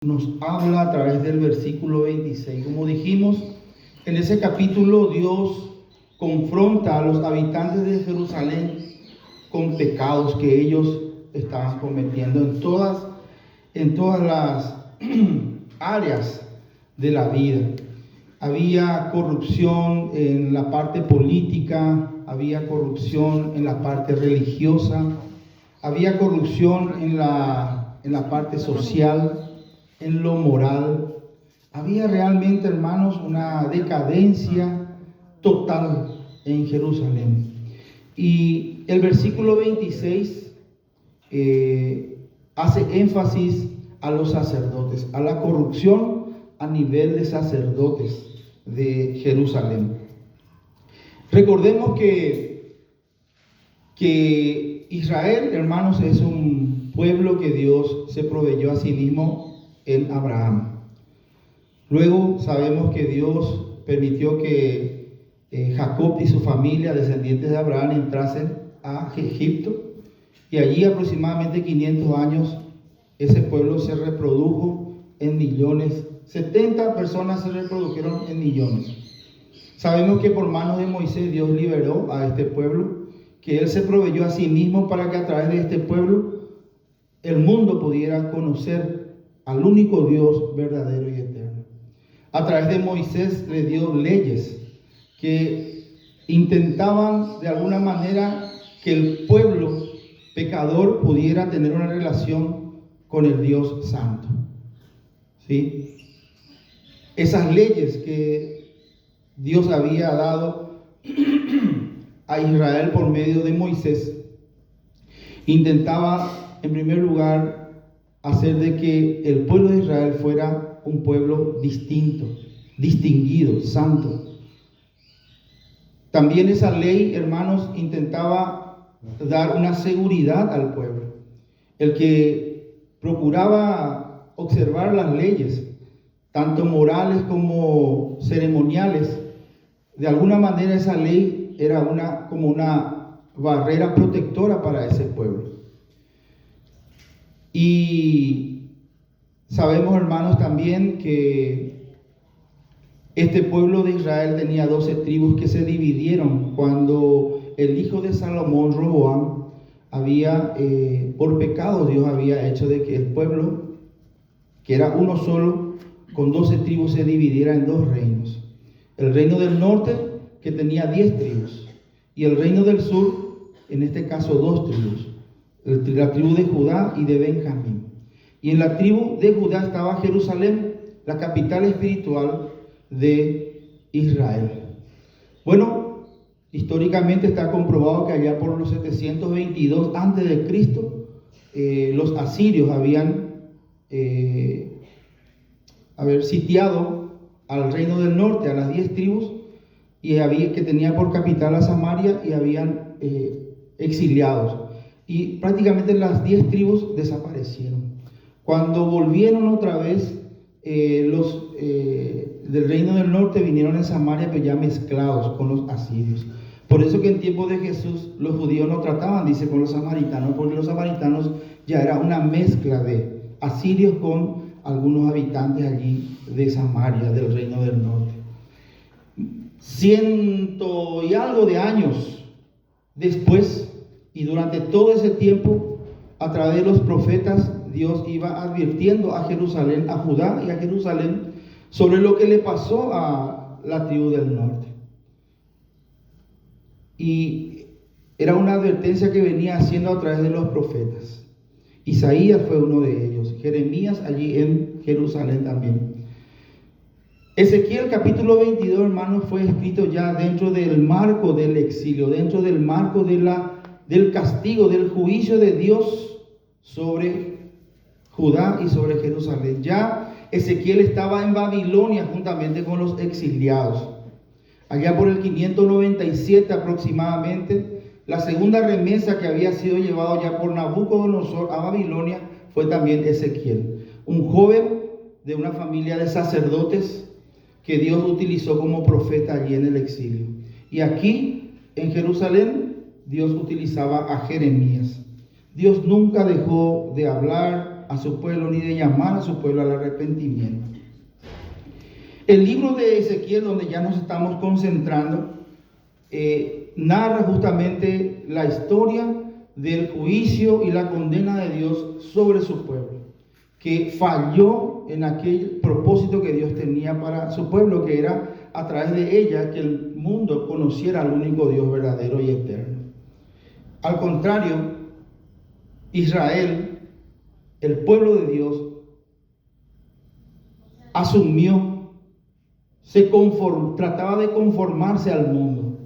nos habla a través del versículo 26. Como dijimos, en ese capítulo Dios confronta a los habitantes de Jerusalén con pecados que ellos estaban cometiendo en todas las áreas de la vida. Había corrupción en la parte política, había corrupción en la parte religiosa, había corrupción en la parte social, en lo moral. Había realmente, hermanos, una decadencia total en Jerusalén. Y el versículo 26 hace énfasis a los sacerdotes, a la corrupción a nivel de sacerdotes de Jerusalén. Recordemos que Israel, hermanos, es un pueblo que Dios se proveyó a sí mismo en Abraham. Luego sabemos que Dios permitió que Jacob y su familia, descendientes de Abraham, entrasen a Egipto, y allí aproximadamente 500 años ese pueblo se reprodujo en millones. 70 personas se reprodujeron en millones. Sabemos que por manos de Moisés Dios liberó a este pueblo, que Él se proveyó a sí mismo para que a través de este pueblo el mundo pudiera conocer al único Dios verdadero y eterno. A través de Moisés le dio leyes que intentaban de alguna manera que el pueblo pecador pudiera tener una relación con el Dios Santo. ¿Sí? Esas leyes que Dios había dado a Israel por medio de Moisés intentaba, en primer lugar, hacer de que el pueblo de Israel fuera un pueblo distinto, distinguido, santo. También esa ley, hermanos, intentaba dar una seguridad al pueblo. El que procuraba observar las leyes, tanto morales como ceremoniales, de alguna manera esa ley era como una barrera protectora para ese pueblo. Y sabemos, hermanos, también que este pueblo de Israel tenía 12 tribus que se dividieron cuando el hijo de Salomón, Roboam, por pecado Dios había hecho de que el pueblo, que era uno solo, con 12 tribus se dividiera en dos reinos. El reino del norte, que tenía 10 tribus, y el reino del sur, en este caso 2 tribus, la tribu de Judá y de Benjamín. Y en la tribu de Judá estaba Jerusalén, la capital espiritual de Israel. Bueno, históricamente está comprobado que allá por los 722 antes de Cristo, los asirios habían sitiado al reino del norte, a las 10 tribus, y que tenía por capital a Samaria, y habían exiliados. Y prácticamente las 10 tribus desaparecieron. Cuando volvieron otra vez, los del reino del norte vinieron en Samaria, pero ya mezclados con los asirios. Por eso que en tiempos de Jesús los judíos no trataban, dice, con los samaritanos, porque los samaritanos ya era una mezcla de asirios con algunos habitantes allí de Samaria, del reino del norte. 100 y algo de años después, y durante todo ese tiempo, a través de los profetas, Dios iba advirtiendo a Jerusalén, a Judá y a Jerusalén, sobre lo que le pasó a la tribu del norte. Y era una advertencia que venía haciendo a través de los profetas. Isaías fue uno de ellos, Jeremías allí en Jerusalén también. Ezequiel capítulo 22, hermanos, fue escrito ya dentro del marco del exilio, dentro del marco del castigo, del juicio de Dios sobre Judá y sobre Jerusalén. Ya Ezequiel estaba en Babilonia juntamente con los exiliados. Allá por el 597 aproximadamente, la segunda remesa que había sido llevado ya por Nabucodonosor a Babilonia fue también Ezequiel, un joven de una familia de sacerdotes que Dios utilizó como profeta allí en el exilio. Y aquí en Jerusalén Dios utilizaba a Jeremías. Dios nunca dejó de hablar, a su pueblo ni de llamar a su pueblo al arrepentimiento. El libro de Ezequiel, donde ya nos estamos concentrando, narra justamente la historia del juicio y la condena de Dios sobre su pueblo, que falló en aquel propósito que Dios tenía para su pueblo, que era a través de ella que el mundo conociera al único Dios verdadero y eterno. Al contrario, Israel, el pueblo de Dios, asumió, trataba de conformarse al mundo.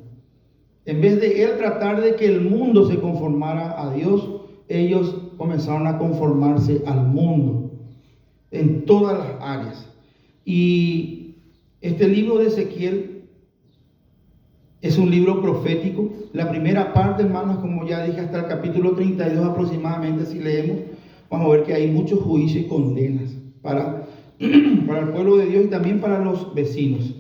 En vez de él tratar de que el mundo se conformara a Dios, ellos comenzaron a conformarse al mundo en todas las áreas. Y este libro de Ezequiel es un libro profético. La primera parte, hermanos, como ya dije, hasta el capítulo 32 aproximadamente, si leemos, vamos a ver que hay muchos juicios y condenas para el pueblo de Dios y también para los vecinos.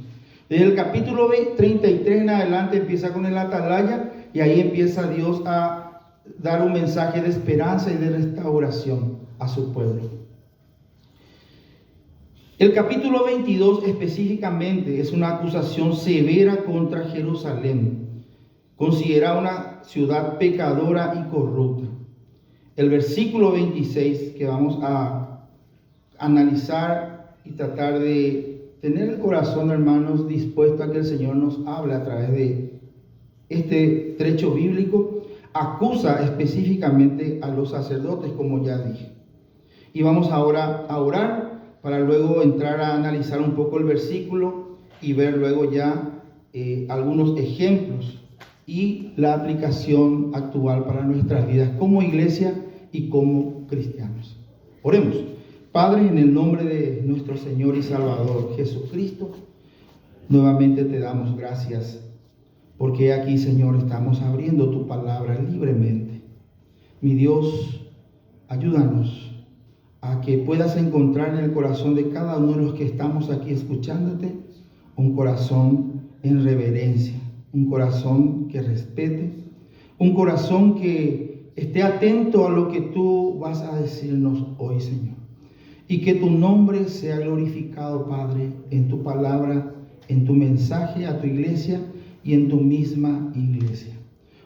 Desde el capítulo 33 en adelante empieza con el atalaya, y ahí empieza Dios a dar un mensaje de esperanza y de restauración a su pueblo. El capítulo 22 específicamente es una acusación severa contra Jerusalén, considerada una ciudad pecadora y corrupta. El versículo 26, que vamos a analizar y tratar de tener el corazón, hermanos, dispuesto a que el Señor nos hable a través de este trecho bíblico, acusa específicamente a los sacerdotes, como ya dije. Y vamos ahora a orar para luego entrar a analizar un poco el versículo y ver luego ya algunos ejemplos y la aplicación actual para nuestras vidas como iglesia y como cristianos. Oremos. Padre, en el nombre de nuestro Señor y Salvador Jesucristo, nuevamente te damos gracias, porque aquí, Señor, estamos abriendo tu palabra libremente. Mi Dios, ayúdanos a que puedas encontrar en el corazón de cada uno de los que estamos aquí escuchándote un corazón en reverencia, un corazón que respete, un corazón que esté atento a lo que tú vas a decirnos hoy, Señor. Y que tu nombre sea glorificado, Padre, en tu palabra, en tu mensaje a tu iglesia y en tu misma iglesia.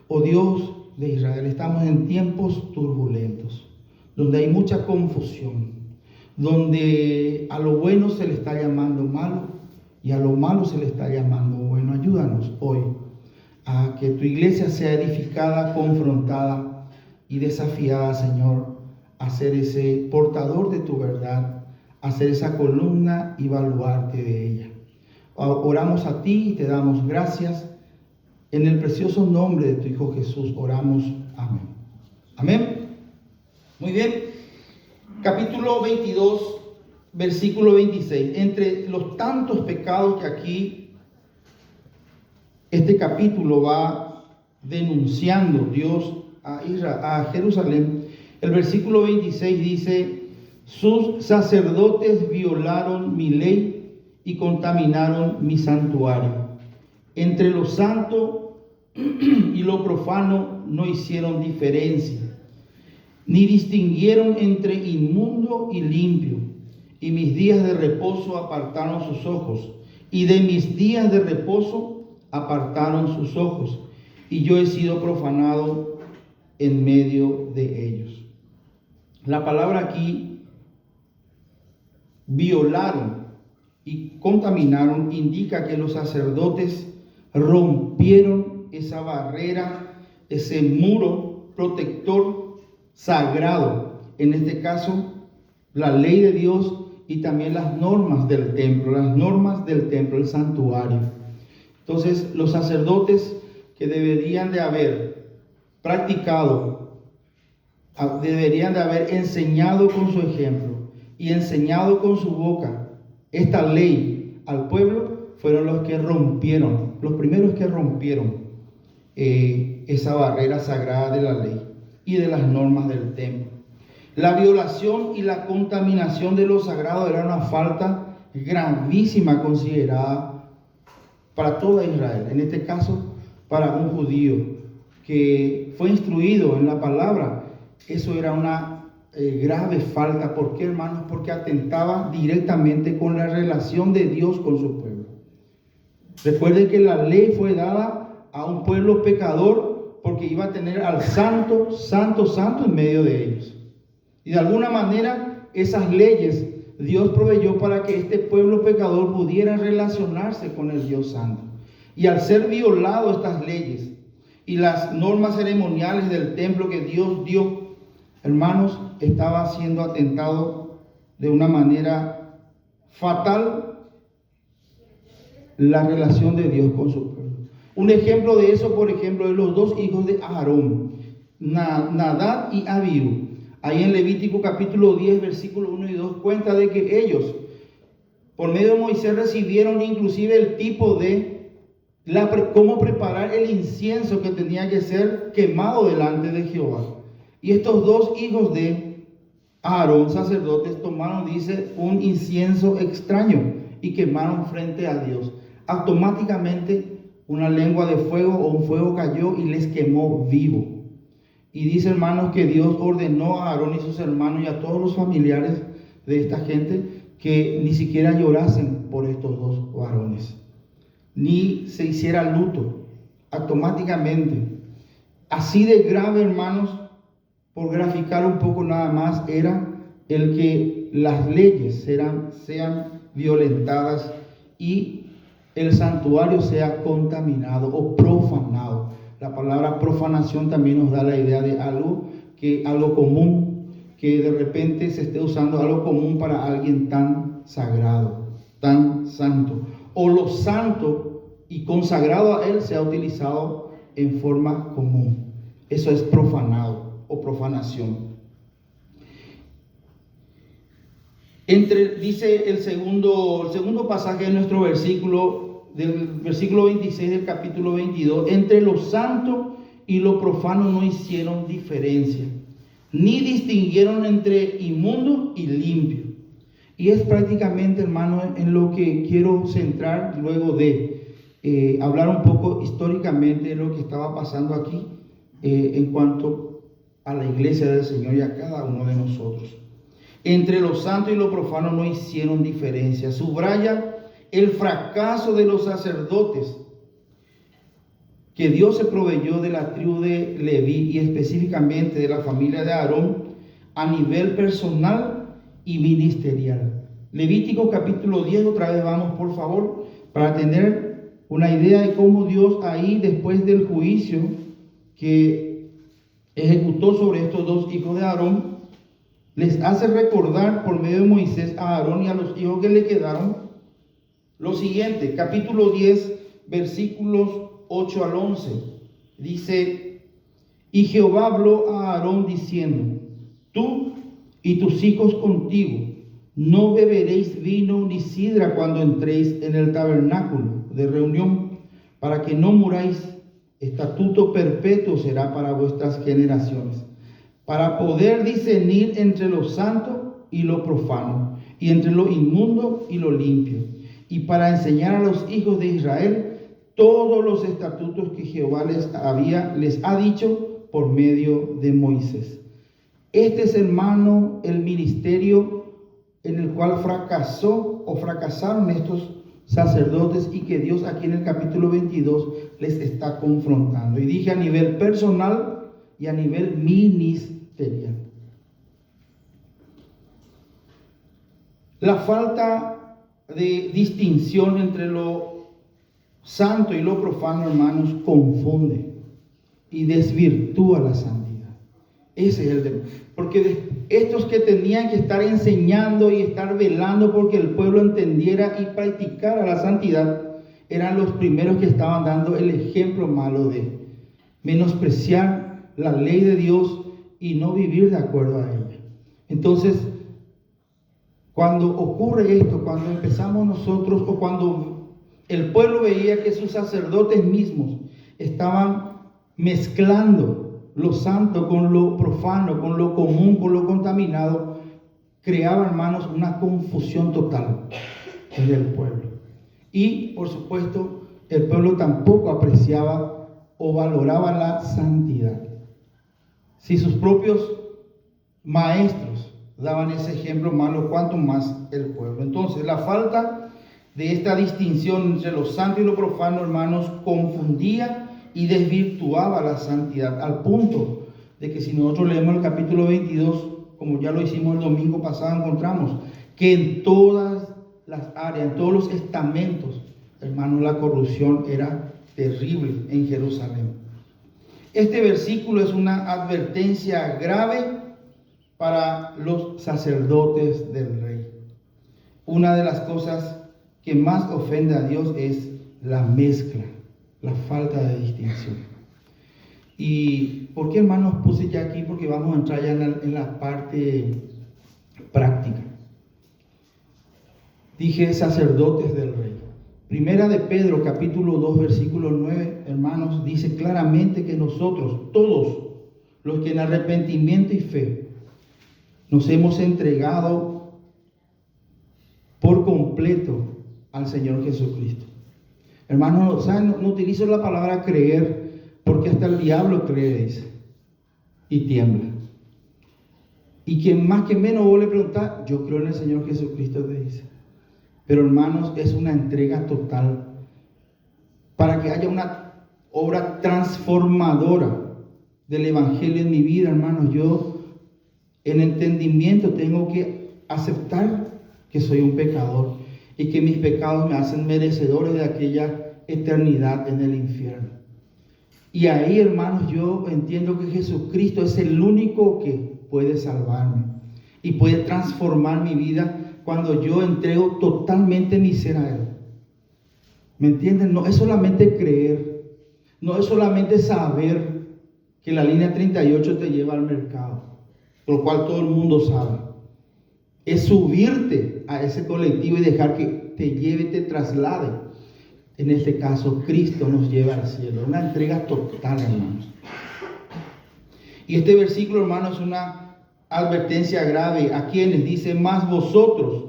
Oh Dios de Israel, estamos en tiempos turbulentos, donde hay mucha confusión, donde a lo bueno se le está llamando malo y a lo malo se le está llamando bueno. Ayúdanos hoy a que tu iglesia sea edificada, confrontada y desafiada, Señor, a ser ese portador de tu verdad, a ser esa columna y baluarte de ella. Oramos a ti y te damos gracias. En el precioso nombre de tu Hijo Jesús oramos. Amén. Amén. Muy bien. Capítulo 22, versículo 26. Entre los tantos pecados que aquí este capítulo va denunciando Dios a Jerusalén, el versículo 26 dice: sus sacerdotes violaron mi ley y contaminaron mi santuario. Entre lo santo y lo profano no hicieron diferencia, ni distinguieron entre inmundo y limpio. Y mis días de reposo apartaron sus ojos, y de mis días de reposo apartaron sus ojos, y yo he sido profanado en medio de ellos. La palabra aquí, violaron y contaminaron, indica que los sacerdotes rompieron esa barrera, ese muro protector sagrado, en este caso la ley de Dios y también las normas del templo, el santuario. Entonces los sacerdotes que deberían de haber practicado, deberían de haber enseñado con su ejemplo y enseñado con su boca esta ley al pueblo, fueron los primeros que rompieron esa barrera sagrada de la ley y de las normas del templo. La violación y la contaminación de lo sagrado era una falta gravísima considerada para toda Israel, en este caso para un judío que fue instruido en la palabra. Eso era una grave falta. ¿Por qué, hermanos? Porque atentaba directamente con la relación de Dios con su pueblo. Recuerden que la ley fue dada a un pueblo pecador porque iba a tener al santo, santo, santo en medio de ellos. Y de alguna manera esas leyes Dios proveyó para que este pueblo pecador pudiera relacionarse con el Dios santo. Y al ser violado estas leyes y las normas ceremoniales del templo que Dios dio, hermanos, estaba siendo atentado de una manera fatal la relación de Dios con su pueblo. Un ejemplo de eso, por ejemplo, es los dos hijos de Aarón, Nadab y Abiú. Ahí en Levítico capítulo 10, versículos 1 y 2, cuenta de que ellos, por medio de Moisés, recibieron inclusive el tipo de cómo preparar el incienso que tenía que ser quemado delante de Jehová. Y estos dos hijos de Aarón, sacerdotes, tomaron, dice, un incienso extraño y quemaron frente a Dios. Automáticamente una lengua de fuego o un fuego cayó y les quemó vivo. Y dice, hermanos, que Dios ordenó a Aarón y sus hermanos y a todos los familiares de esta gente que ni siquiera llorasen por estos dos varones, ni se hiciera luto. Automáticamente, así de grave, hermanos, por graficar un poco nada más, era el que las leyes sean violentadas y el santuario sea contaminado o profanado. La palabra profanación también nos da la idea de algo común, que de repente se esté usando algo común para alguien tan sagrado, tan santo. O lo santo y consagrado a él sea utilizado en forma común. Eso es profanado o profanación. Dice el segundo pasaje de nuestro versículo, del versículo 26 del capítulo 22, entre lo santo y lo profano no hicieron diferencia, ni distinguieron entre inmundo y limpio. Y es prácticamente, hermano, en lo que quiero centrar luego de hablar un poco históricamente de lo que estaba pasando aquí en cuanto a la iglesia del Señor y a cada uno de nosotros. Entre lo santo y lo profano no hicieron diferencia. Subraya el fracaso de los sacerdotes que Dios se proveyó de la tribu de Leví y específicamente de la familia de Aarón a nivel personal y ministerial. Levítico capítulo 10, otra vez vamos por favor, para tener una idea de cómo Dios ahí, después del juicio que ejecutó sobre estos dos hijos de Aarón, les hace recordar por medio de Moisés a Aarón y a los hijos que le quedaron lo siguiente. Capítulo 10, versículos 8 al 11. Dice: y Jehová habló a Aarón diciendo: tú y tus hijos contigo no beberéis vino ni sidra cuando entréis en el tabernáculo de reunión, para que no muráis. Estatuto perpetuo será para vuestras generaciones, para poder discernir entre lo santo y lo profano, y entre lo inmundo y lo limpio, y para enseñar a los hijos de Israel todos los estatutos que Jehová les ha dicho por medio de Moisés. Este es, hermano, el ministerio en el cual fracasaron estos sacerdotes y que Dios aquí en el capítulo 22 les está confrontando. Y dije a nivel personal y a nivel ministerial. La falta de distinción entre lo santo y lo profano, hermanos, confunde y desvirtúa la santidad. Ese es el tema. Porque estos que tenían que estar enseñando y estar velando porque el pueblo entendiera y practicara la santidad, eran los primeros que estaban dando el ejemplo malo de menospreciar la ley de Dios y no vivir de acuerdo a ella. Entonces, cuando ocurre esto, cuando empezamos nosotros o cuando el pueblo veía que sus sacerdotes mismos estaban mezclando lo santo con lo profano, con lo común, con lo contaminado, creaba, hermanos, una confusión total en el pueblo. Y, por supuesto, el pueblo tampoco apreciaba o valoraba la santidad. Si sus propios maestros daban ese ejemplo malo, cuanto más el pueblo. Entonces, la falta de esta distinción entre lo santo y lo profano, hermanos, confundía y desvirtuaba la santidad, al punto de que si nosotros leemos el capítulo 22, como ya lo hicimos el domingo pasado, encontramos que en todas las áreas, en todos los estamentos, hermanos, la corrupción era terrible en Jerusalén. Este versículo es una advertencia grave para los sacerdotes del rey. Una de las cosas que más ofende a Dios es la mezcla, la falta de distinción. ¿Y por qué, hermanos, puse ya aquí? Porque vamos a entrar ya en la parte práctica. Dije sacerdotes del rey. Primera de Pedro, capítulo 2, versículo 9, hermanos, dice claramente que nosotros, todos los que en arrepentimiento y fe nos hemos entregado por completo al Señor Jesucristo. Hermanos, no utilizo la palabra creer, porque hasta el diablo cree, dice, y tiembla. Y quien más que menos vos le preguntás, yo creo en el Señor Jesucristo, te dice. Pero, hermanos, es una entrega total para que haya una obra transformadora del Evangelio en mi vida, hermanos. Yo, en entendimiento, tengo que aceptar que soy un pecador y que mis pecados me hacen merecedores de aquella eternidad en el infierno. Y ahí, hermanos, yo entiendo que Jesucristo es el único que puede salvarme y puede transformar mi vida cuando yo entrego totalmente mi ser a Él. ¿Me entienden? No es solamente creer, no es solamente saber que la línea 38 te lleva al mercado, por lo cual todo el mundo sabe. Es subirte a ese colectivo y dejar que te lleve, te traslade. En este caso, Cristo nos lleva al cielo. Una entrega total, hermanos. Y este versículo, hermanos, es una advertencia grave a quienes dice: más vosotros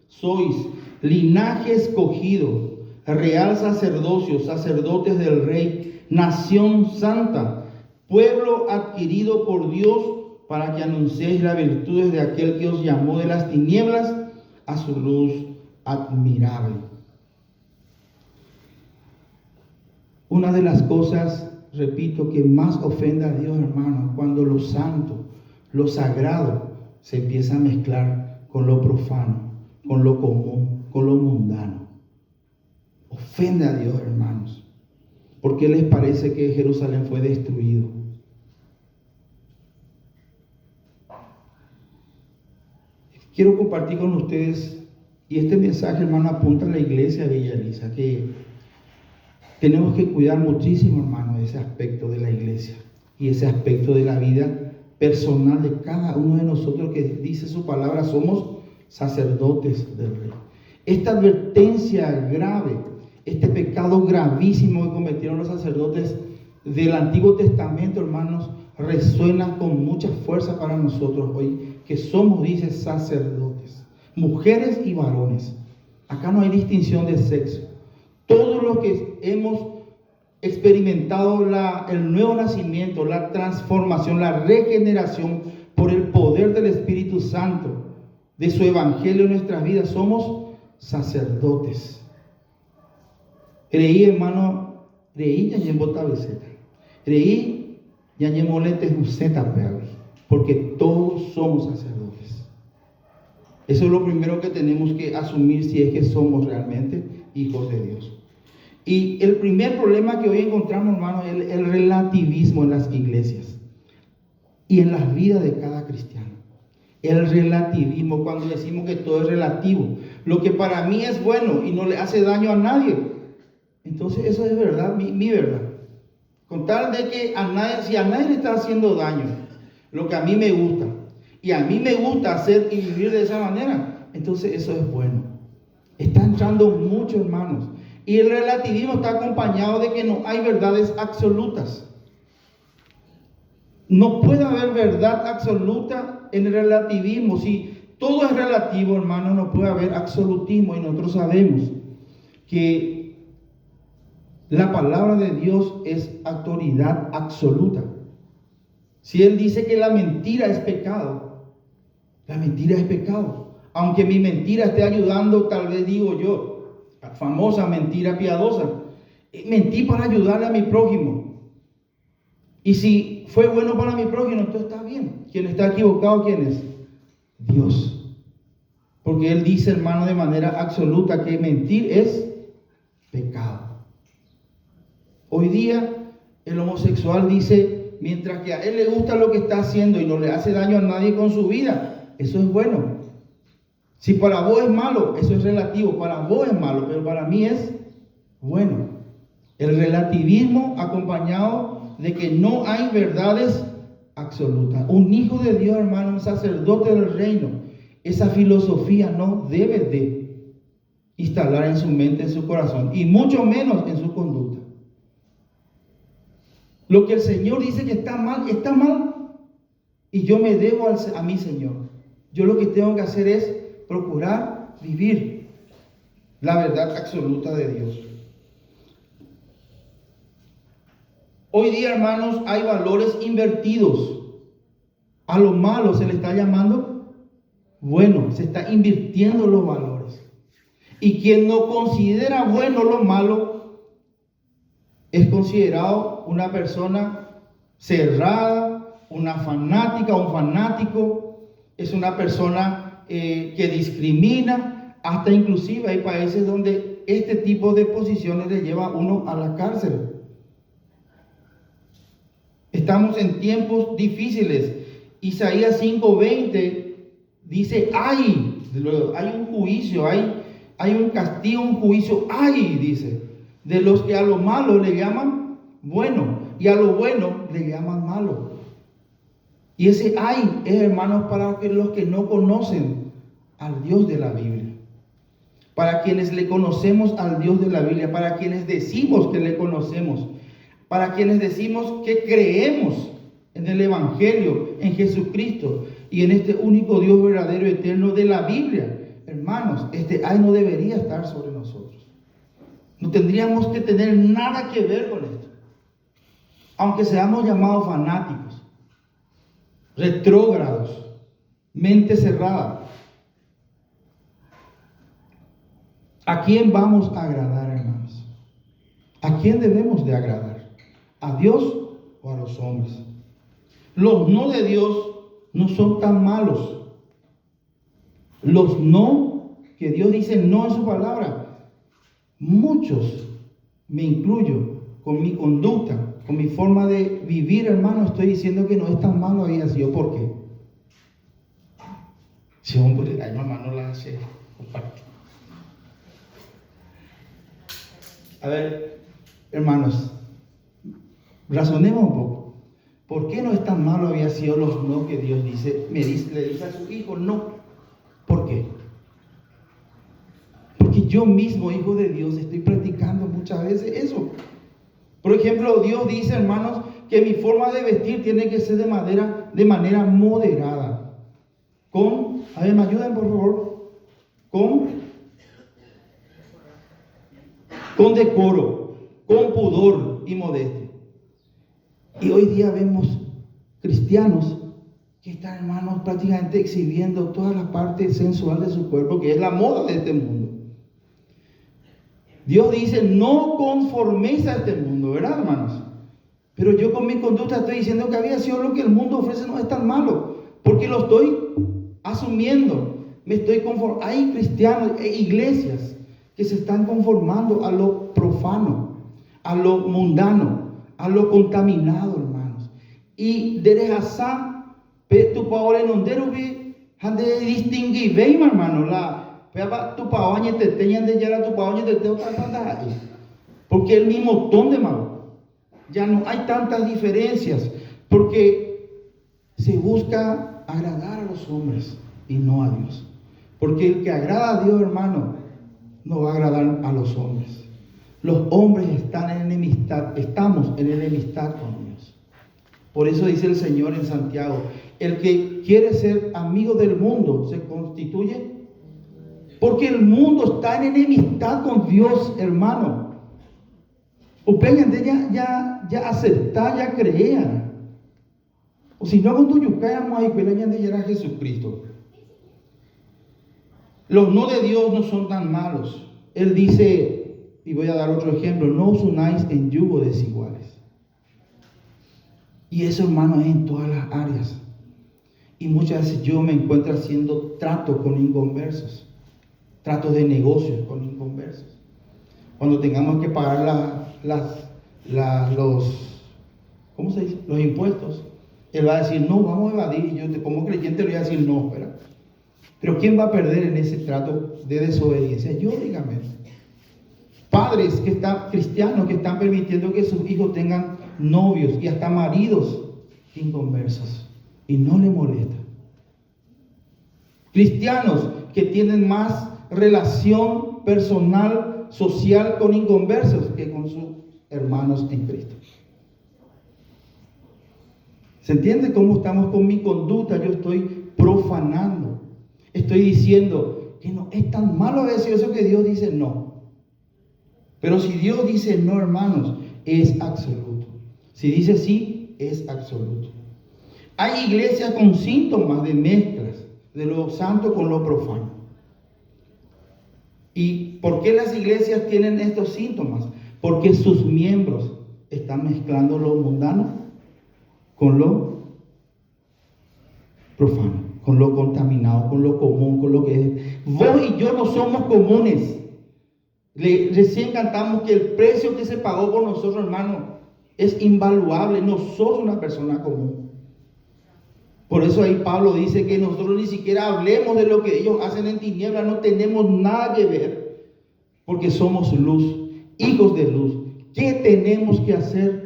sois linaje escogido, real sacerdocio, sacerdotes del rey, nación santa, pueblo adquirido por Dios, para que anunciéis las virtudes de aquel que os llamó de las tinieblas a su luz admirable. Una de las cosas, repito, que más ofende a Dios, hermano, cuando lo santo, lo sagrado, se empieza a mezclar con lo profano, con lo común, con lo mundano. Ofende a Dios, hermanos. ¿Por qué les parece que Jerusalén fue destruido? Quiero compartir con ustedes, y este mensaje, hermano, apunta a la iglesia de Villa Elisa, que tenemos que cuidar muchísimo, hermano, ese aspecto de la iglesia y ese aspecto de la vida personal de cada uno de nosotros, que dice su palabra, somos sacerdotes del rey. Esta advertencia grave, este pecado gravísimo que cometieron los sacerdotes del Antiguo Testamento, hermanos, resuena con mucha fuerza para nosotros hoy, que somos, dice, sacerdotes, mujeres y varones. Acá no hay distinción de sexo. Todos los que hemos experimentado el nuevo nacimiento, la transformación, la regeneración por el poder del Espíritu Santo, de su evangelio en nuestras vidas, somos sacerdotes. Creí, hermano, creí ya en botabeceta. Creí ya en molete juseta, porque todos somos sacerdotes. Eso es lo primero que tenemos que asumir, si es que somos realmente hijos de Dios. Y el primer problema que hoy encontramos, hermano, es el relativismo en las iglesias y en las vidas de cada cristiano. El relativismo, cuando decimos que todo es relativo. Lo que para mí es bueno y no le hace daño a nadie, entonces eso es verdad, mi verdad. Con tal de que si a nadie le está haciendo daño lo que a mí me gusta, y a mí me gusta hacer y vivir de esa manera, entonces eso es bueno. Está entrando mucho, hermanos. Y el relativismo está acompañado de que no hay verdades absolutas. No puede haber verdad absoluta en el relativismo. Si todo es relativo, hermano, no puede haber absolutismo. Y nosotros sabemos que la palabra de Dios es autoridad absoluta. Si Él dice que la mentira es pecado, La mentira es pecado. Aunque mi mentira esté ayudando, tal vez digo yo, la famosa mentira piadosa. Mentí para ayudarle a mi prójimo. Y si fue bueno para mi prójimo, entonces está bien. Quien está equivocado, ¿quién es? Dios. Porque Él dice, hermano, de manera absoluta que mentir es pecado. Hoy día el homosexual dice, mientras que a él le gusta lo que está haciendo y no le hace daño a nadie con su vida, eso es bueno. Si para vos es malo, eso es relativo. Para vos es malo, pero para mí es bueno. El relativismo acompañado de que no hay verdades absolutas. Un hijo de Dios, hermano, un sacerdote del reino, esa filosofía no debe de instalar en su mente, en su corazón, y mucho menos en su conducta. Lo que el Señor dice que está mal, y yo me debo a mi Señor. Yo lo que tengo que hacer es procurar vivir la verdad absoluta de Dios. Hoy día, hermanos, hay valores invertidos. A lo malo se le está llamando bueno, se está invirtiendo los valores. Y quien no considera bueno lo malo es considerado una persona cerrada, una fanática, un fanático, es una persona que discrimina. Hasta inclusive hay países donde este tipo de posiciones le lleva a uno a la cárcel. Estamos en tiempos difíciles. Isaías 5:20 dice, hay un juicio, hay un castigo, un juicio, dice, de los que a lo malo le llaman bueno y a lo bueno le llaman malo. Y ese es, hermanos, para los que no conocen al Dios de la Biblia. Para quienes le conocemos al Dios de la Biblia, para quienes decimos que le conocemos, para quienes decimos que creemos en el Evangelio, en Jesucristo y en este único Dios verdadero, eterno de la Biblia. Hermanos, este no debería estar sobre nosotros. No tendríamos que tener nada que ver con esto. Aunque seamos llamados fanáticos, retrógrados, mente cerrada. ¿A quién vamos a agradar, hermanos? ¿A quién debemos de agradar? ¿A Dios o a los hombres? Los no de Dios no son tan malos. Los no que Dios dice no en su palabra, muchos, me incluyo, con mi conducta, con mi forma de vivir, hermano, estoy diciendo que no es tan malo había sido. ¿Por qué? Si hombre, ay, mamá, no la hace, comparte. A ver, hermanos, razonemos un poco. ¿Por qué no es tan malo había sido los no que Dios dice? Le dice a su hijo no. ¿Por qué? Porque yo mismo, hijo de Dios, estoy practicando muchas veces eso. Por ejemplo, Dios dice, hermanos, que mi forma de vestir tiene que ser de manera moderada. A ver, me ayuden por favor. Con decoro, con pudor y modestia. Y hoy día vemos cristianos que están, hermanos, prácticamente exhibiendo toda la parte sensual de su cuerpo, que es la moda de este mundo. Dios dice, no conforméis a este mundo, ¿verdad, hermanos? Pero yo con mi conducta estoy diciendo que había sido lo que el mundo ofrece, no es tan malo, porque lo estoy asumiendo, me estoy conformando. Hay cristianos e iglesias que se están conformando a lo profano, a lo mundano, a lo contaminado, hermanos. Y derejazá, tu paola en onderubi, han de distinguir, veis, hermano, tu paoña te teñan de yara, tu paoña te teo tantas ahí. Porque el mismo ton de malo. Ya no hay tantas diferencias, porque se busca agradar a los hombres y no a Dios. Porque el que agrada a Dios, hermano, no va a agradar a los hombres. Los hombres estamos en enemistad con Dios. Por eso dice el Señor en Santiago, el que quiere ser amigo del mundo se constituye, porque el mundo está en enemistad con Dios, hermano. Ya aceptar, ya creer. O si no, con tu yucayamos ahí, que le de a Jesucristo. Los no de Dios no son tan malos. Él dice, y voy a dar otro ejemplo, no os unáis en yugo desiguales. Y eso, hermano, es en todas las áreas. Y muchas veces yo me encuentro haciendo trato con inconversos, tratos de negocios con inconversos. Cuando tengamos que pagar ¿cómo se dice? Los impuestos, él va a decir, no, vamos a evadir. Y yo como creyente le voy a decir, no, espera. Pero ¿quién va a perder en ese trato de desobediencia? Yo, dígame. Padres que están cristianos que están permitiendo que sus hijos tengan novios y hasta maridos inconversos y no le molesta. Cristianos que tienen más relación personal, social con inconversos que con sus hermanos en Cristo. ¿Se entiende cómo estamos con mi conducta? Yo estoy profanando. Estoy diciendo que no es tan malo decir eso que Dios dice no. Pero si Dios dice no, hermanos, es absoluto. Si dice sí, es absoluto. Hay iglesias con síntomas de mezclas de lo santo con lo profano. ¿Y por qué las iglesias tienen estos síntomas? Porque sus miembros están mezclando lo mundano con lo profano, con lo contaminado, con lo común, con lo que es. Vos y yo no somos comunes. Recién cantamos que el precio que se pagó por nosotros, hermano, es invaluable. No sos una persona común. Por eso ahí Pablo dice que nosotros ni siquiera hablemos de lo que ellos hacen en tinieblas. No tenemos nada que ver, porque somos luz, hijos de luz. ¿Qué tenemos que hacer?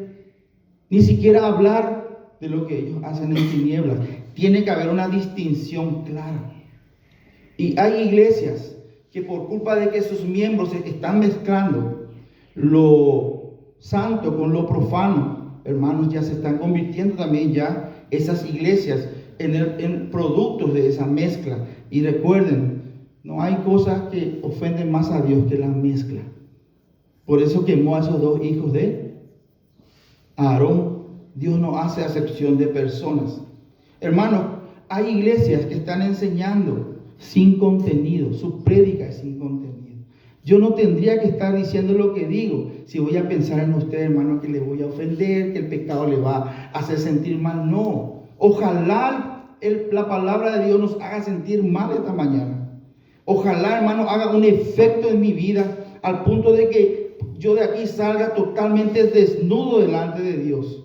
Ni siquiera hablar de lo que ellos hacen en tinieblas. Tiene que haber una distinción clara. Y hay iglesias que por culpa de que sus miembros se están mezclando lo santo con lo profano, hermanos, ya se están convirtiendo también ya esas iglesias en productos de esa mezcla. Y recuerden, no hay cosas que ofenden más a Dios que la mezcla. Por eso quemó a esos dos hijos de Aarón. Dios no hace acepción de personas. Hermanos, hay iglesias que están enseñando sin contenido, su prédica es sin contenido. Yo no tendría que estar diciendo lo que digo si voy a pensar en usted, hermano, que le voy a ofender, que el pecado le va a hacer sentir mal. No, ojalá la palabra de Dios nos haga sentir mal esta mañana. Ojalá, hermano, haga un efecto en mi vida al punto de que yo de aquí salga totalmente desnudo delante de Dios.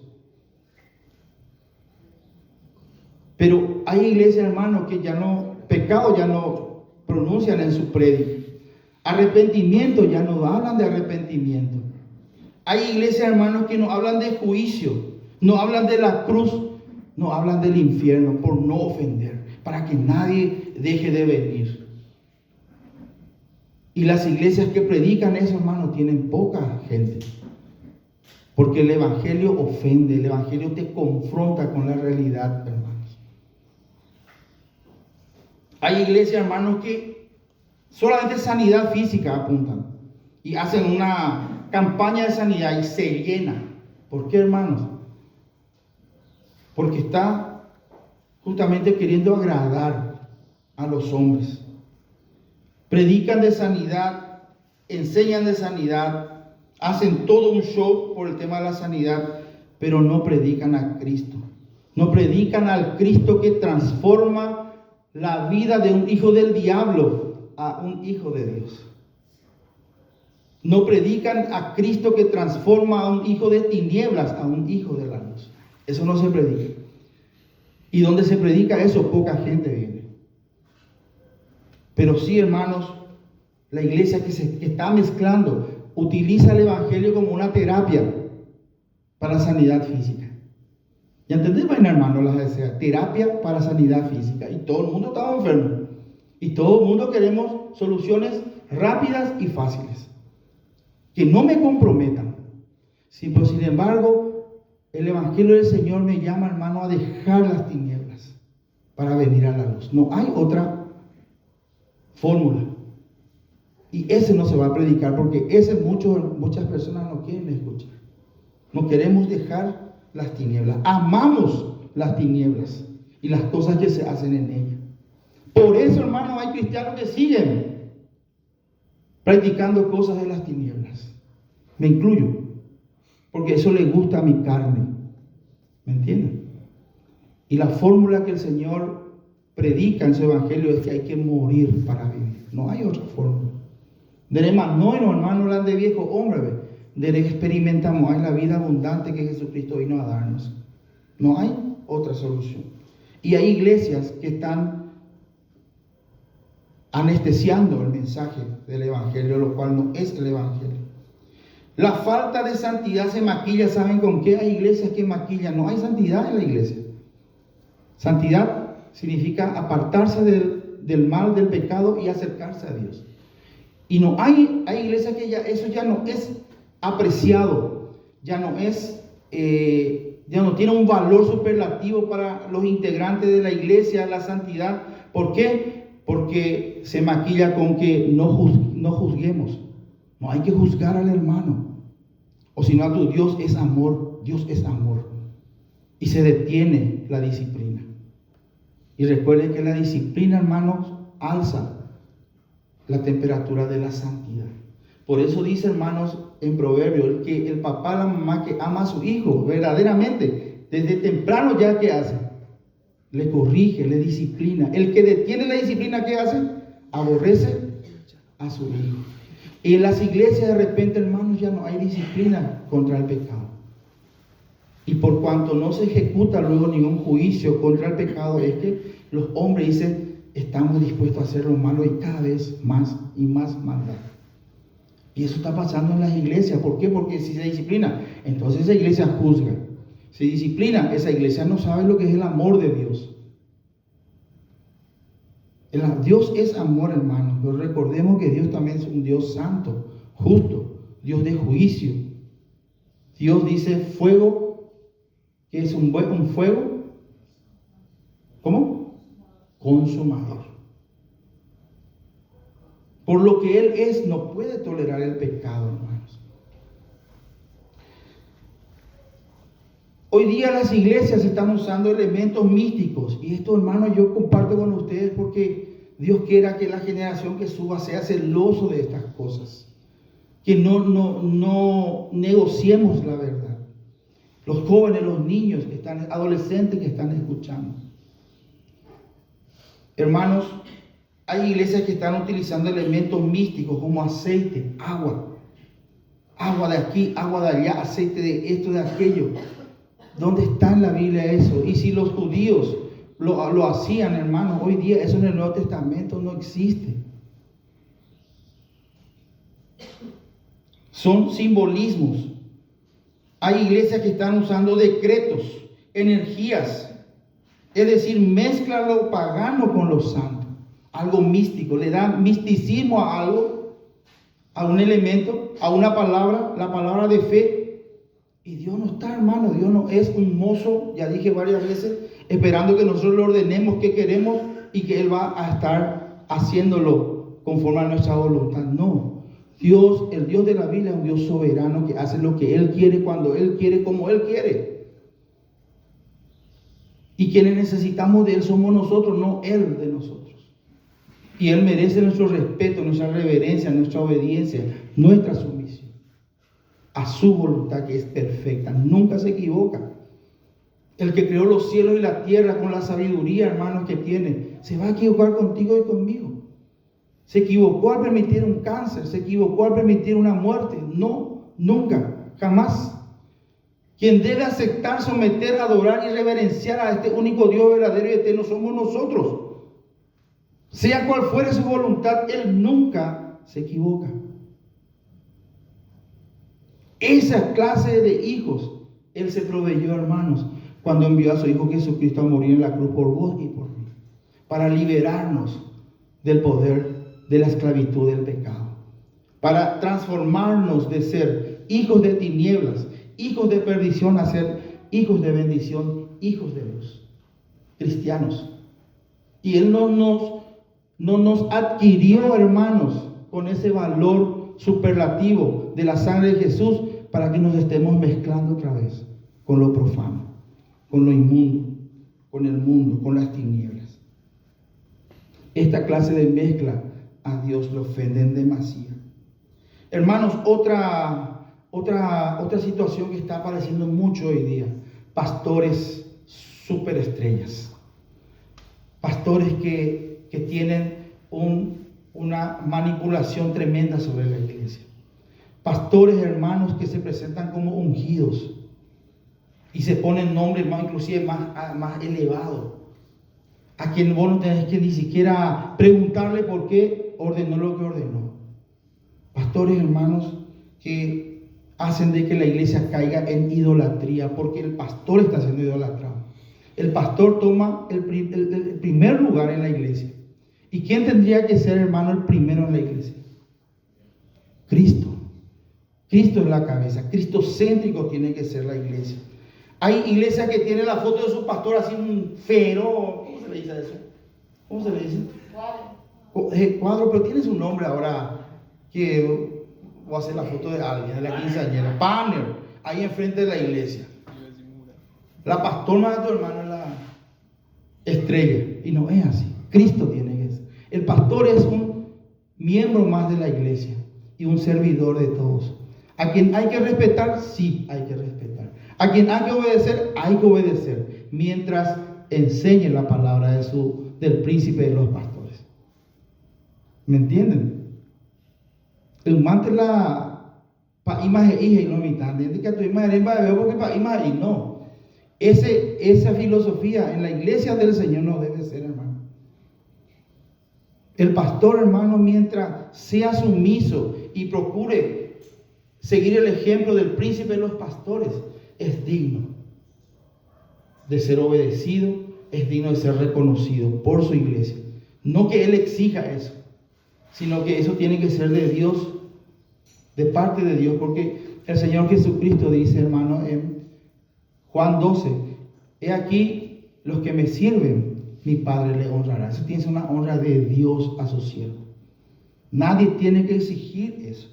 Pero hay iglesias, hermanos, que ya no, pecado ya no pronuncian en su prédica. Arrepentimiento, ya no hablan de arrepentimiento. Hay iglesias, hermanos, que no hablan de juicio, no hablan de la cruz, no hablan del infierno por no ofender, para que nadie deje de venir. Y las iglesias que predican eso, hermanos, tienen poca gente. Porque el evangelio ofende, el evangelio te confronta con la realidad, hermanos. Hay iglesias, hermanos, que solamente sanidad física apuntan y hacen una campaña de sanidad y se llena. ¿Por qué, hermanos? Porque está justamente queriendo agradar a los hombres. Predican de sanidad, enseñan de sanidad, hacen todo un show por el tema de la sanidad, pero no predican a Cristo. No predican al Cristo que transforma la vida de un hijo del diablo a un hijo de Dios. No predican a Cristo que transforma a un hijo de tinieblas a un hijo de la luz. Eso no se predica. Y donde se predica eso, poca gente viene. Pero sí, hermanos, la iglesia que está mezclando utiliza el evangelio como una terapia para sanidad física. ¿Ya entendés, hermano? Terapia para sanidad física. Y todo el mundo está enfermo. Y todo el mundo queremos soluciones rápidas y fáciles. Que no me comprometan. Sí, pero sin embargo, el evangelio del Señor me llama, hermano, a dejar las tinieblas para venir a la luz. No hay otra fórmula. Y ese no se va a predicar porque ese muchas personas no quieren escuchar. No queremos dejar las tinieblas. Amamos las tinieblas y las cosas que se hacen en ellas. Por eso, hermano, hay cristianos que siguen practicando cosas de las tinieblas. Me incluyo, porque eso le gusta a mi carne. ¿Me entienden? Y la fórmula que el Señor predica en su evangelio es que hay que morir para vivir. No hay otra fórmula. Dere no, hermano, la de viejo hombre. Dere experimentamos hay la vida abundante que Jesucristo vino a darnos. No hay otra solución. Y hay iglesias que están anestesiando el mensaje del evangelio, lo cual no es el evangelio. La falta de santidad se maquilla. ¿Saben con qué? Hay iglesias que maquillan. No hay santidad en la iglesia. Santidad significa apartarse del mal, del pecado y acercarse a Dios. Y no hay iglesias que eso ya no es apreciado, ya no tiene un valor superlativo para los integrantes de la iglesia, la santidad. ¿Por qué? Porque se maquilla con que no juzguemos. No hay que juzgar al hermano. O si no, a tu Dios es amor. Dios es amor. Y se detiene la disciplina. Y recuerden que la disciplina, hermanos, alza la temperatura de la santidad. Por eso dice, hermanos, en Proverbios, que el papá, la mamá que ama a su hijo, verdaderamente, desde temprano ya, ¿qué hace? Le corrige, le disciplina. El que detiene la disciplina, ¿qué hace? Aborrece a su hijo. Y en las iglesias, de repente, hermanos, ya no hay disciplina contra el pecado. Y por cuanto no se ejecuta luego ningún juicio contra el pecado, es que los hombres dicen, estamos dispuestos a hacer lo malo y cada vez más y más maldad. Y eso está pasando en las iglesias. ¿Por qué? Porque si se disciplina, entonces esa iglesia juzga. Si disciplina, esa iglesia no sabe lo que es el amor de Dios. Dios es amor, hermanos. Pero recordemos que Dios también es un Dios santo, justo, Dios de juicio. Dios dice fuego, que es un fuego, ¿cómo? Consumador. Por lo que Él es, no puede tolerar el pecado, hermanos. Hoy día las iglesias están usando elementos místicos. Y esto, hermanos, yo comparto con ustedes porque Dios quiera que la generación que suba sea celoso de estas cosas. Que no negociemos la verdad. Los jóvenes, los niños que están, adolescentes que están escuchando. Hermanos, hay iglesias que están utilizando elementos místicos como aceite, agua de aquí, agua de allá, aceite de esto, de aquello. ¿Dónde está en la Biblia eso? Y si los judíos lo hacían, hermanos, hoy día eso en el Nuevo Testamento no existe. Son simbolismos. Hay iglesias que están usando decretos, energías, es decir, mezclan lo pagano con lo santo, algo místico, le dan misticismo a algo, a un elemento, a una palabra, la palabra de fe. Y Dios no está, hermano, Dios no es un mozo, ya dije varias veces, esperando que nosotros le ordenemos qué queremos y que Él va a estar haciéndolo conforme a nuestra voluntad. No, Dios, el Dios de la Biblia es un Dios soberano que hace lo que Él quiere, cuando Él quiere, como Él quiere. Y quienes necesitamos de Él somos nosotros, no Él de nosotros. Y Él merece nuestro respeto, nuestra reverencia, nuestra obediencia, nuestra sumisión a su voluntad que es perfecta, nunca se equivoca. El que creó los cielos y la tierra con la sabiduría, hermanos, que tiene, se va a equivocar contigo y conmigo. Se equivocó al permitir un cáncer, se equivocó al permitir una muerte. No, nunca, jamás. Quien debe aceptar, someter, adorar y reverenciar a este único Dios verdadero y eterno somos nosotros. Sea cual fuere su voluntad, Él nunca se equivoca. Esa clase de hijos Él se proveyó, hermanos, cuando envió a su Hijo Jesucristo a morir en la cruz por vos y por mí, para liberarnos del poder de la esclavitud del pecado, para transformarnos de ser hijos de tinieblas, hijos de perdición, a ser hijos de bendición, hijos de luz, cristianos. Y Él no nos adquirió, hermanos, con ese valor superlativo de la sangre de Jesús para que nos estemos mezclando otra vez con lo profano, con lo inmundo, con el mundo, con las tinieblas. Esta clase de mezcla a Dios le ofenden demasiado. Hermanos, otra situación que está apareciendo mucho hoy día: pastores superestrellas, pastores que tienen una manipulación tremenda sobre la iglesia, pastores, hermanos, que se presentan como ungidos y se ponen nombres más, inclusive más elevados, a quien vos no tenés que ni siquiera preguntarle por qué ordenó lo que ordenó. Pastores, hermanos, que hacen de que la iglesia caiga en idolatría, porque el pastor está siendo idolatrado. El pastor toma el primer lugar en la iglesia. ¿Y quién tendría que ser, hermano, el primero en la iglesia? Cristo. Cristo es la cabeza. Cristocéntrico tiene que ser la iglesia. Hay iglesias que tienen la foto de su pastor así un fero. ¿Cómo se le dice eso? ¿Cómo se le dice? Cuadro, pero tiene su nombre ahora. Que voy a hacer la foto de alguien, de la quinceañera. Banner, ahí enfrente de la iglesia. La pastora de tu hermano es la estrella. Y no es así. Cristo tiene que ser. El pastor es un miembro más de la iglesia y un servidor de todos. A quien hay que respetar, sí hay que respetar. A quien hay que obedecer, hay que obedecer. Mientras enseñe la palabra del príncipe de los pastores. ¿Me entienden? El mante la pa imagen hija y no mitad. Que tu imagen va a ver porque pa imagen no. Esa filosofía en la iglesia del Señor no debe ser, hermano. El pastor, hermano, mientras sea sumiso y procure seguir el ejemplo del príncipe de los pastores, es digno de ser obedecido, es digno de ser reconocido por su iglesia. No que él exija eso, sino que eso tiene que ser de Dios, de parte de Dios, porque el Señor Jesucristo dice, hermano, en Juan 12, he aquí los que me sirven, mi Padre le honrará. Eso tiene una honra de Dios a su siervo. Nadie tiene que exigir eso.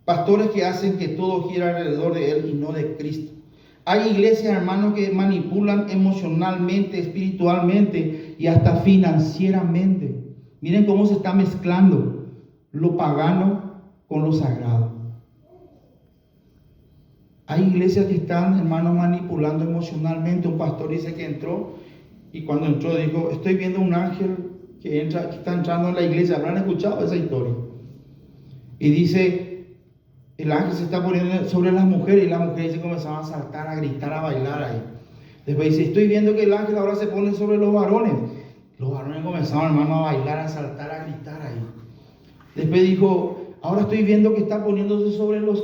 Pastores que hacen que todo gira alrededor de Él y no de Cristo. Hay iglesias, hermanos, que manipulan emocionalmente, espiritualmente y hasta financieramente. Miren cómo se está mezclando lo pagano con lo sagrado. Hay iglesias que están, hermanos, manipulando emocionalmente. Un pastor dice que entró y cuando entró dijo, estoy viendo un ángel que está entrando en la iglesia. ¿Habrán escuchado esa historia? Y dice, el ángel se está poniendo sobre las mujeres y las mujeres se comenzaban a saltar, a gritar, a bailar ahí. Después dice, estoy viendo que el ángel ahora se pone sobre los varones. Los varones comenzaban, hermano, a bailar, a saltar, a gritar ahí. Después dijo, ahora estoy viendo que está poniéndose sobre los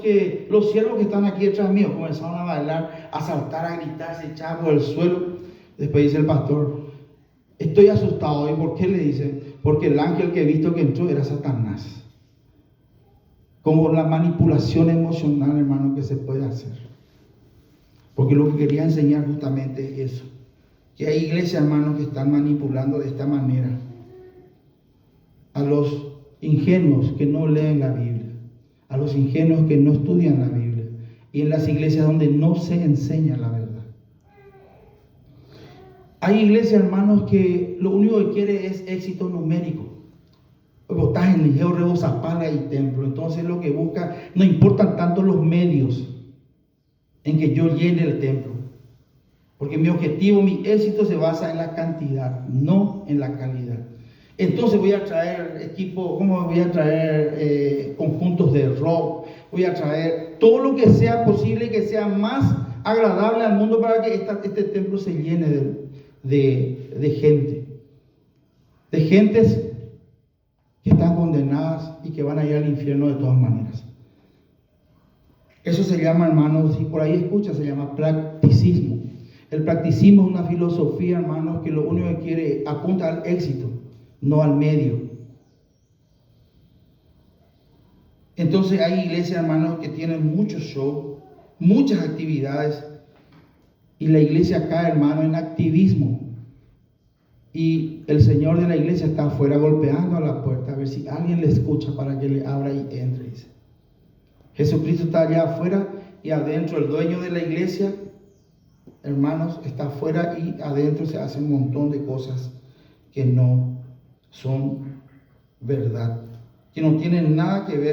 siervos que están aquí detrás mío. Comenzaron a bailar, a saltar, a gritar, se echaban por el suelo. Después dice el pastor, estoy asustado. ¿Y por qué? Le dice, porque el ángel que he visto que entró era Satanás. Como la manipulación emocional, hermano, que se puede hacer. Porque lo que quería enseñar justamente es eso. Que hay iglesias, hermanos, que están manipulando de esta manera a los ingenuos que no leen la Biblia, a los ingenuos que no estudian la Biblia, y en las iglesias donde no se enseña la verdad. Hay iglesias, hermanos, que lo único que quiere es éxito numérico. Estás en Liceo, Rebo, Zapala y Templo. Entonces lo que busca, no importan tanto los medios en que yo llene el templo. Porque mi objetivo, mi éxito se basa en la cantidad, no en la calidad. Entonces voy a traer equipo, ¿cómo voy a traer conjuntos de rock? Voy a traer todo lo que sea posible, que sea más agradable al mundo para que este templo se llene de gente. De gentes que están condenadas y que van a ir al infierno de todas maneras. Eso se llama, hermanos, si por ahí escucha, se llama practicismo. El practicismo es una filosofía, hermanos, que lo único que quiere apunta al éxito, no al medio. Entonces hay iglesias, hermanos, que tienen muchos shows, muchas actividades, y la iglesia cae, hermano, en activismo. Y el Señor de la iglesia está afuera golpeando a la puerta a ver si alguien le escucha para que le abra y entre. Dice. Jesucristo está allá afuera y adentro el dueño de la iglesia, hermanos, está afuera y adentro se hace un montón de cosas que no son verdad, que no tienen nada que ver